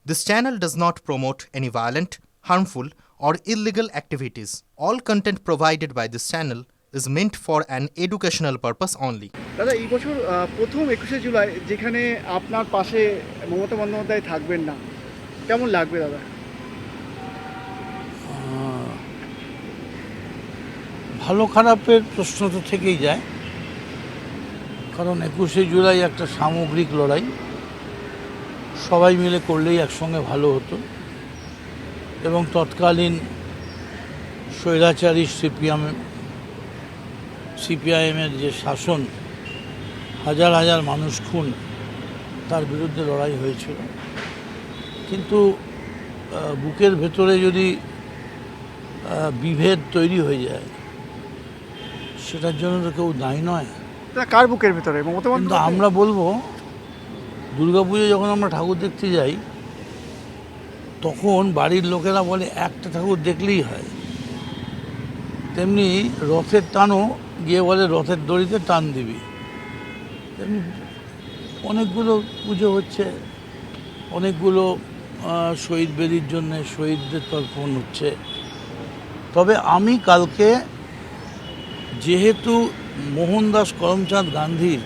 This channel does not promote any violent, harmful, or illegal activities. All content provided by this channel is meant for an educational purpose only. দাদা এই বছর প্রথম 21শে জুলাই যেখানে আপনার পাশে মমতা বন্দ্যোপাধ্যায় থাকবেন না, কেমন লাগবে দাদা? ভালো খারাপের প্রশ্ন তো থেকেই যায়, কারণ 21শে জুলাই একটা সামগ্রিক লড়াই, সবাই মিলে করলেই একসঙ্গে ভালো হতো। এবং তৎকালীন স্বৈরাচারী সিপিআইএমের যে শাসন, হাজার হাজার মানুষ খুন, তার বিরুদ্ধে লড়াই হয়েছিল। কিন্তু বুকের ভেতরে যদি বিভেদ তৈরি হয়ে যায়, সেটার জন্য তো কেউ দায়ী নয়। কার বুকের ভেতরে? মমতা কিন্তু বন্দ্যোপাধ্যায়। আমরা বলবো, দুর্গাপুজো যখন আমরা ঠাকুর দেখতে যাই, তখন বাড়ির লোকেরা বলে একটা ঠাকুর দেখলেই হয়। তেমনি রথের টানও গিয়ে বলে রথের দড়িতে টান দিবি। তেমনি অনেকগুলো পুজো হচ্ছে, অনেকগুলো শহীদ বেদির জন্য শহীদদের তর্পণ হচ্ছে। তবে আমি কালকে, যেহেতু মোহনদাস করমচাঁদ গান্ধীর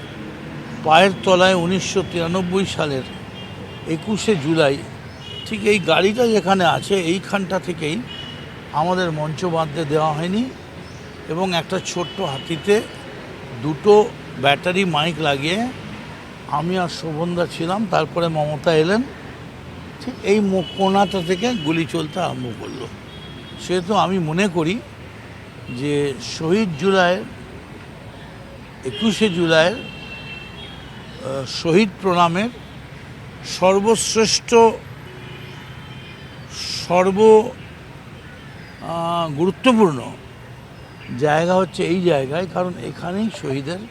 পায়ের তলায় 1993 সালের 21শে জুলাই, ঠিক এই গাড়িটা যেখানে আছে এইখানটা থেকেই আমাদের মঞ্চ বাঁধতে দেওয়া হয়নি, এবং একটা ছোট্ট হাতিতে দুটো ব্যাটারি মাইক লাগিয়ে আমি আর শোভনদা ছিলাম, তারপরে মমতা এলেন, ঠিক এই কোণাটা থেকে গুলি চলতে আরম্ভ করলো। সেহেতু আমি মনে করি যে শহীদ জুলাইয়ের 21শে জুলাইয়ের শহীদ প্রণামের সর্বশ্রেষ্ঠ, গুরুত্বপূর্ণ জায়গা হচ্ছে এই জায়গায়, কারণ এখানেই শহীদের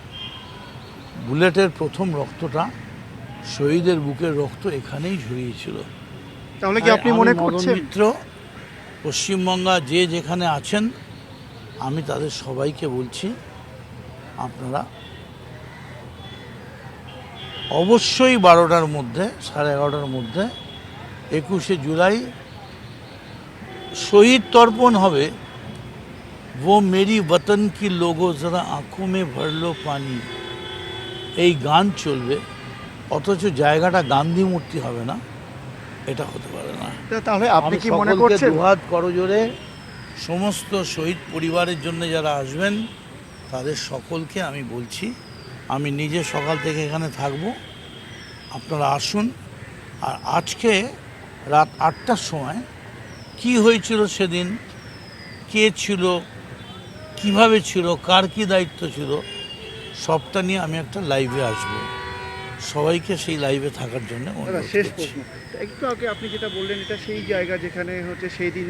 বুলেটের প্রথম রক্তটা, শহীদের বুকের রক্ত এখানেই ঝরিয়েছিল। তাহলে কি আপনি মনে করছেন? মিত্র, পশ্চিমবঙ্গা যে যেখানে আছেন, আমি তাদের সবাইকে বলছি, আপনারা অবশ্যই 12টার মধ্যে, 11:30টার মধ্যে 21শে জুলাই শহীদ তর্পণ হবে। वो मेरी वतन की लोगों जरा आंखों में भर लो पानी, এই গান চলবে, অথচ জায়গাটা গান্ধী মূর্তি হবে না, এটা হতে পারে না। তাহলে আপনি কি মনে করছেন? দুহাত করজোড়ে সমস্ত শহীদ পরিবারের জন্য যারা আসবেন, তাদের সকলকে আমি বলছি, আমি নিজে সকাল থেকে এখানে থাকব, আপনারা আসুন। আর আজকে রাত 8টার সময় কি হয়েছিল সেদিন, কে ছিল, কিভাবে ছিল, কার কী দায়িত্ব ছিল, সবটা নিয়ে আমি একটা লাইভে আসব। সবাইকে সেই লাইভে থাকার জন্য শেষ প্রশ্ন, একটু আগে আপনি যেটা বললেন, এটা সেই জায়গা যেখানে হচ্ছে সেই দিন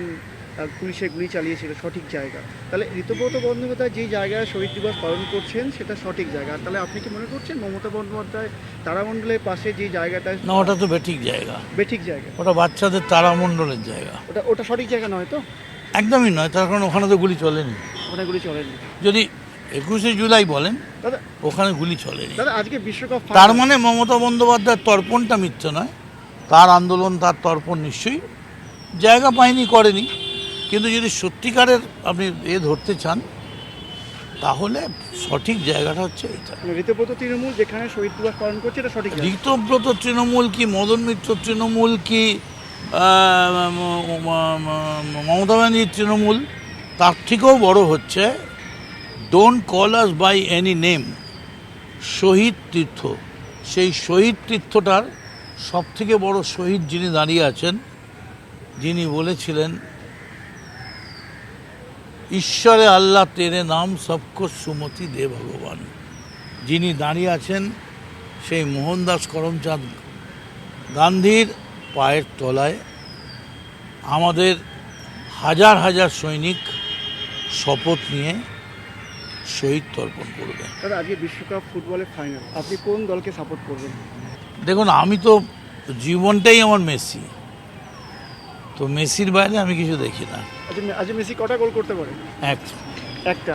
পুলিশে গুলি চালিয়েছিল, সঠিক জায়গা। তাহলে ঋতুব্রত বন্দ্যোপাধ্যায় যে জায়গায় শহীদ দিবস পালন করছেন, সেটা সঠিক জায়গা। তাহলে আপনি কি মনে করছেন মমতা বন্দ্যোপাধ্যায় তারামণ্ডলের পাশে যে জায়গাটা? না, ওটা তো বেঠিক জায়গা। বেঠিক জায়গা? ওটা বাচ্চাদের তারামণ্ডলের জায়গা। ওটা সঠিক জায়গা নয় তো? একদমই নয়, তার কারণ ওখানে তো গুলি চলেনি। ওখানে গুলি চলেনি। যদি 21শে জুলাই বলেন, দাদা ওখানে গুলি চলেনি। দাদা আজকে বিশ্বকাপ, তার মানে মমতা বন্দ্যোপাধ্যায়ের তর্পণটা মিথ্যে নয়, তার আন্দোলন, তার তর্পণ নিশ্চয়ই জায়গা পায়নি, করেনি। কিন্তু যদি সত্যিকারের আপনি ধরতে চান, তাহলে সঠিক জায়গাটা হচ্ছে এটা। ঋতুব্রত তৃণমূল যেখানে শহীদ দিবস পালন করছে, এটা সঠিক জায়গা। ঋতুব্রত তৃণমূল কি, মদন মিত্র তৃণমূল কি, মমতা ব্যানার্জির তৃণমূল, তার থেকেও বড় হচ্ছে don't call us by any name, শহীদ তীর্থ। সেই শহীদ তীর্থটার সবথেকে বড় শহীদ যিনি দাঁড়িয়ে আছেন, যিনি বলেছিলেন ঈশ্বরে আল্লাহ তেরে নাম সবকো সুমতি দে ভগবান, যিনি দাঁড়িয়ে আছেন, সেই মোহনদাস করমচাঁদ গান্ধীর পায়ের তলায় আমাদের হাজার হাজার সৈনিক শপথ নিয়ে শহীদ তর্পণ করবে। দাদা আজকে বিশ্বকাপ ফুটবলের ফাইনাল, আপনি কোন দলকে সাপোর্ট করবেন? দেখুন, আমি তো জীবনটাই আমার মেসি, তো মেসির বাইরে আমি কিছু দেখি না। আজ মেসি কটা গোল করতে পারে? একটা।